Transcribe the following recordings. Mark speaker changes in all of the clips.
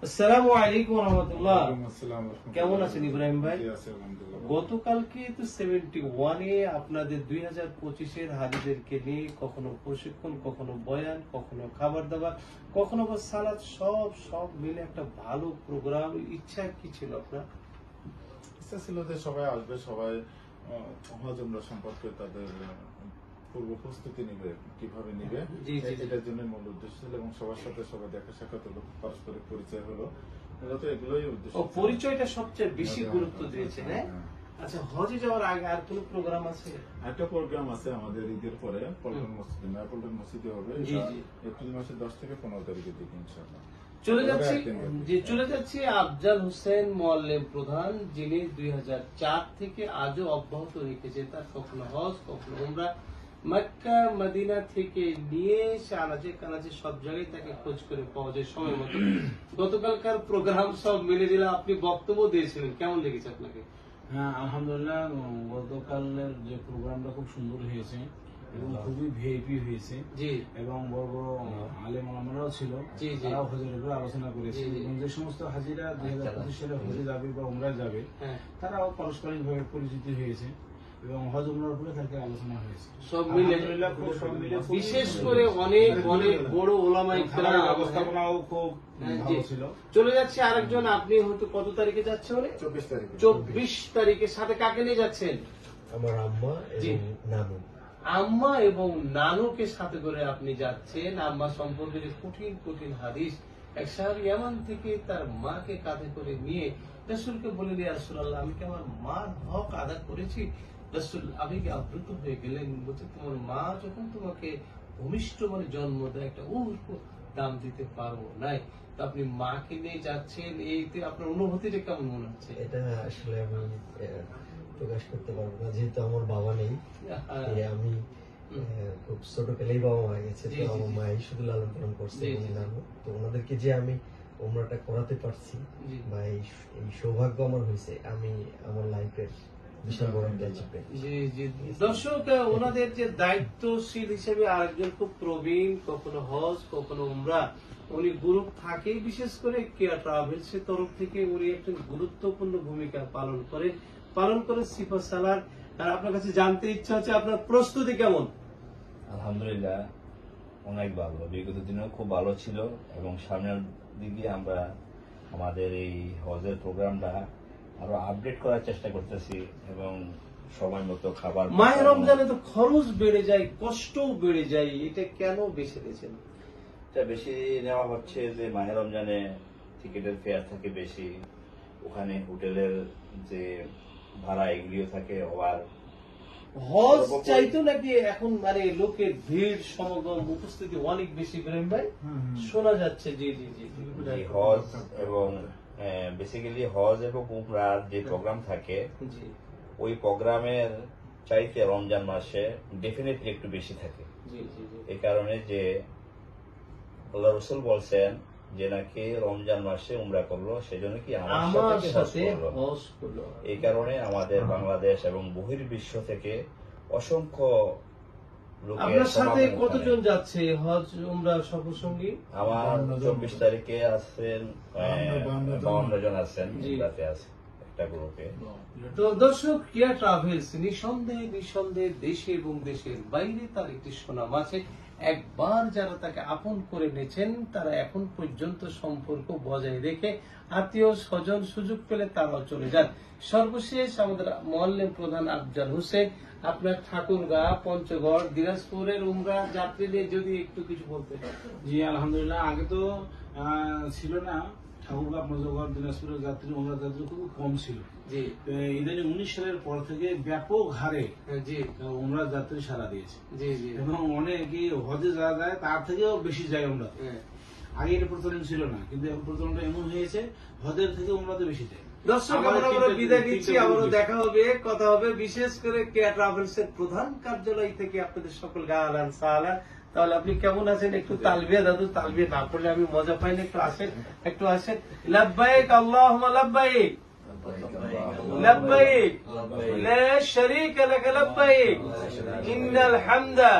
Speaker 1: আসসালামু আলাইকুম রহমতুল্লাহ।
Speaker 2: আসসালাম।
Speaker 1: কেমন আছেন ইব্রাহিম ভাই?
Speaker 2: জি, আছি, আলহামদুলিল্লাহ।
Speaker 1: গতকালকে তো 71-এ আপনাদের 2025-এর হাজিদেরকে নিয়ে কখনো প্রশিক্ষণ, কখনো বয়ান, কখনো খাবার দাবার, কখনো বা সালাদ, সব মিলে একটা ভালো প্রোগ্রাম। ইচ্ছা কি ছিল আপনার?
Speaker 2: ইচ্ছা ছিল যে সবাই আসবে, সবাই হজ উমরা সম্পর্কে তাদের পূর্ব প্রস্তুতি নিবে, কিভাবে নিবে,
Speaker 1: জি, জি, জি।
Speaker 2: এটার জন্য মূল উদ্দেশ্য ছিল। এবং সবার সাথে সবাই দেখা সাক্ষাৎ হলো, পারস্পরিক পরিচয় হলো, মূলত এগুলোই উদ্দেশ্য
Speaker 1: ও
Speaker 2: ছিল।
Speaker 1: পরিচয়টা সবচেয়ে বেশি গুরুত্ব দিয়েছেন, হ্যাঁ?
Speaker 2: হ্যাঁ।
Speaker 1: আচ্ছা, হজে যাওয়ার আগে আর কোনো প্রোগ্রাম আছে?
Speaker 2: একটা প্রোগ্রাম আছে আমাদের ঈদের পরে পল্টন মসজিদে, নয়াপল্টন মসজিদে হবে।
Speaker 1: জি,
Speaker 2: এটা
Speaker 1: জি।
Speaker 2: এপ্রিল মাসের 10 থেকে 15 তারিখের দিকে ইনশাআল্লাহ।
Speaker 1: চলে যাচ্ছি আফজাল হোসেন মোয়াল্লেম প্রধান, যিনি 2004 থেকে আজও অব্যাহত রেখেছে তার কখনো হজ, কখনো উমরা। মক্কা মদিনা থেকে নিয়ে এসে আনাচে কানাচে সব জায়গায় তাকে খোঁজ করে পাওয়া যায় সময় মতো। গতকালকার প্রোগ্রাম সব মিলে দিলে আপনি বক্তব্য দিয়েছিলেন, কেমন লেগেছে আপনাকে?
Speaker 3: হ্যাঁ, আলহামদুলিল্লাহ। গতকালের যে প্রোগ্রামটা খুব সুন্দর হয়েছে এবং খুবই ভিআইপি হয়েছে।
Speaker 1: জি,
Speaker 3: এবং বড় বড় আলেম ওলামারাও ছিল,
Speaker 1: জি, জি।
Speaker 3: তারাও হজের উপরে আলোচনা করেছে।
Speaker 1: জি, জি।
Speaker 3: এবং যে সমস্ত হাজিরা 2025 সালে হজে যাবে বা উমরায় যাবে,
Speaker 1: হ্যাঁ,
Speaker 3: তারাও পারস্পরিক ভাবে পরিচিত হয়েছে এবং হজ উমরার উপরে তাকে আলোচনা হয়েছে।
Speaker 1: সব মিলে
Speaker 3: আলহামদুলিল্লাহ, সব মিলে খুবই
Speaker 1: বিশেষ
Speaker 3: সুন্দর
Speaker 1: করে
Speaker 3: হয়েছে।
Speaker 1: অনেক বড় ওলামায়ে
Speaker 3: খাবারের
Speaker 1: কেরাম,
Speaker 3: ব্যবস্থাপনাও খুব
Speaker 1: হ্যাঁ, জি।
Speaker 3: ভালো ছিল।
Speaker 1: চলে যাচ্ছে আরেকজন। আপনি হয়তো কত তারিখে যাচ্ছে বলে?
Speaker 2: 24 তারিখে।
Speaker 1: 24 তারিখে। সাথে কাকে নিয়ে যাচ্ছেন?
Speaker 4: আমার আম্মা
Speaker 1: জি।
Speaker 4: এবং নানু।
Speaker 1: আম্মা এবং নানুকে সাথে করে আপনি যাচ্ছেন। আম্মা সম্পর্কে যে কঠিন কঠিন হাদিস, এক সাহাবী ইয়ামান থেকে তার মাকে কাঁধে করে নিয়ে রাসূলকে বলেন, ইয়া রাসূলুল্লাহ, আমি কি আমার মার হক আদা করেছি? রাসূল আবেগে আপ্লুত হয়ে গেলেন, বলতে, তোমার মা যখন তোমাকে ভূমিষ্ঠ মানে জন্ম দেয়, একটা দাম দিতে পারবো নাই, তো আপনি মাকে নিয়ে যাচ্ছেন, এইতে আপনার অনুভূতিটা কেমন মনে হচ্ছে?
Speaker 4: এটা আসলে আমি প্রকাশ করতে পারবো না, যেহেতু আমার বাবা নেই। আমি খুব ছোটকালেই বাবা মারা গেছে,
Speaker 1: জি,
Speaker 4: তো
Speaker 1: জি,
Speaker 4: আমার
Speaker 1: জি।
Speaker 4: মাই শুধু লালন পালন করছে
Speaker 1: জি,
Speaker 4: এবং
Speaker 1: জি, জি।
Speaker 4: নানু। তো ওনাদেরকে যে আমি ওমরাটা করাতে পারছি
Speaker 1: জি।
Speaker 4: বা এই সৌভাগ্য আমার হয়েছে, আমি আমার লাইফের বিশাল বড় একটা অ্যাচিভমেন্ট।
Speaker 1: জি, জি। দর্শক, ওনাদের যে দায়িত্বশীল হিসেবে আরেকজন খুব প্রবীণ, কখনো হজ, কখনো উমরা, উনি গ্রুপ থাকে, বিশেষ করে কেয়া ট্রাভেলস এর তরফ থেকে উনি একজন গুরুত্বপূর্ণ ভূমিকা পালন করে সিফা সালার। আর আপনার কাছে জানতে ইচ্ছা হচ্ছে, আপনার প্রস্তুতি কেমন?
Speaker 5: আলহামদুলিল্লাহ, অনেক ভালো। বিগত দিনেও খুব ভালো ছিল এবং সামনের দিকে আমরা আমাদের এই হজের প্রোগ্রামটা আরো আপডেট করার চেষ্টা করতেছি এবং সময় মতো খাবার।
Speaker 1: মাহে রমজানে তো খরচ বেড়ে যায়, কষ্টও বেড়ে যায়, এটা কেন বেছে নিয়েছেন?
Speaker 5: এটা বেশি নেওয়া হচ্ছে যে মাহে রমজানে টিকিটের ফেয়ার থাকে বেশি, ওখানে হোটেলের যে ভাড়া এগুলিও থাকে। আবার
Speaker 1: হজ চাইতো নাকি এখন মানে লোকের ভিড় সমাগম উপস্থিতি অনেক বেশি, ইব্রাহিম ভাই শোনা যাচ্ছে? জি, জি, জি, জি।
Speaker 5: এই হজ এবং বেসিক্যালি হজ এবং উমরার যে প্রোগ্রাম থাকে,
Speaker 1: জি,
Speaker 5: ওই প্রোগ্রামের চাইতে রমজান মাসে ডেফিনেটলি একটু বেশি থাকে।
Speaker 1: জি, জি, জি।
Speaker 5: এই কারণে যে আল্লাহ রসুল বলছেন যে নাকি রমজান মাসে উমরা করলো, সেজন্য কি আমার
Speaker 1: আমার
Speaker 5: সাথে
Speaker 1: সাথে
Speaker 5: হজ করলো।
Speaker 1: হজ করলো।
Speaker 5: এই কারণে আমাদের বাংলাদেশ এবং বহির্বিশ্ব থেকে অসংখ্য লোকের
Speaker 1: আপনার সাথে
Speaker 5: সমাগম
Speaker 1: কতজন
Speaker 5: এখানে।
Speaker 1: যাচ্ছে হজ উমরা সফর সঙ্গী?
Speaker 5: আমার 24 তারিখে আছেন 52 জন আছেন,
Speaker 1: জি।
Speaker 5: রাতে আছে একটা গ্রুপে।
Speaker 1: তো দর্শক, কিয়া ট্রাভেলস নিঃসন্দেহে দেশে এবং দেশের বাইরে তার একটি সুনাম আছে। একবার যারা তাকে আপন করে নিয়েছেন, তারা এখন পর্যন্ত সম্পর্ক বজায় রেখে আত্মীয় স্বজন সুযোগ পেলে তারাও চলে যান। সর্বশেষ আমাদের মোয়াল্লেম প্রধান আফজাল হোসেন, আপনার ঠাকুরগাঁ, পঞ্চগড়, দিনাজপুরের উমরা যাত্রী নিয়ে যদি একটু কিছু বলতে।
Speaker 3: জি, আলহামদুলিল্লাহ। আগে তো ছিল না, ঠাকুরগাঁ, পঞ্চগড়, দিনাজপুরের যাত্রী, উমরা যাত্রী খুব কম ছিল।
Speaker 1: জি,
Speaker 3: ইদানিং 19 সালের পর থেকে ব্যাপক হারে
Speaker 1: জি,
Speaker 3: উমরা যাত্রী সারা দিয়েছে
Speaker 1: জি, জি।
Speaker 3: এবং অনেকে হজে যাওয়া যায় তার থেকেও বেশি যায় উমরা।
Speaker 1: হ্যাঁ।
Speaker 3: আগে এটা প্রচলন ছিল না, কিন্তু এখন প্রচলনটা এমন হয়েছে হজের থেকে উমরাতে বেশি যায়।
Speaker 1: দর্শক,
Speaker 3: আমাদের
Speaker 1: আমরা
Speaker 3: তিনটা
Speaker 1: বিদায় নিচ্ছি,
Speaker 3: গ্রুপ
Speaker 1: আবারও
Speaker 3: আছে।
Speaker 1: দেখা হবে, কথা হবে, বিশেষ করে কেয়া ট্রাভেলস এর প্রধান কার্যালয় থেকে আপনাদের সকলকে আহলান সাহলান। তাহলে আপনি কেমন আছেন? একটু তালবিয়া দাদু, তালবিয়া না পড়লে আমি মজা পাই না। একটু আসেন। লাব্বাইক আল্লাহুম্মা লাব্বাইক, লাব্বাইক লা শারীকা লাক, লাব্বাইক ইন্নাল হামদা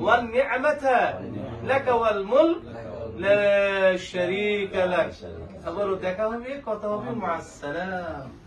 Speaker 1: ওয়ান নি'মাতা লাক ওয়াল মুলক লা শারীকা লাক। আবারও দেখা হবে, কথা হবে। মা আসসালাম।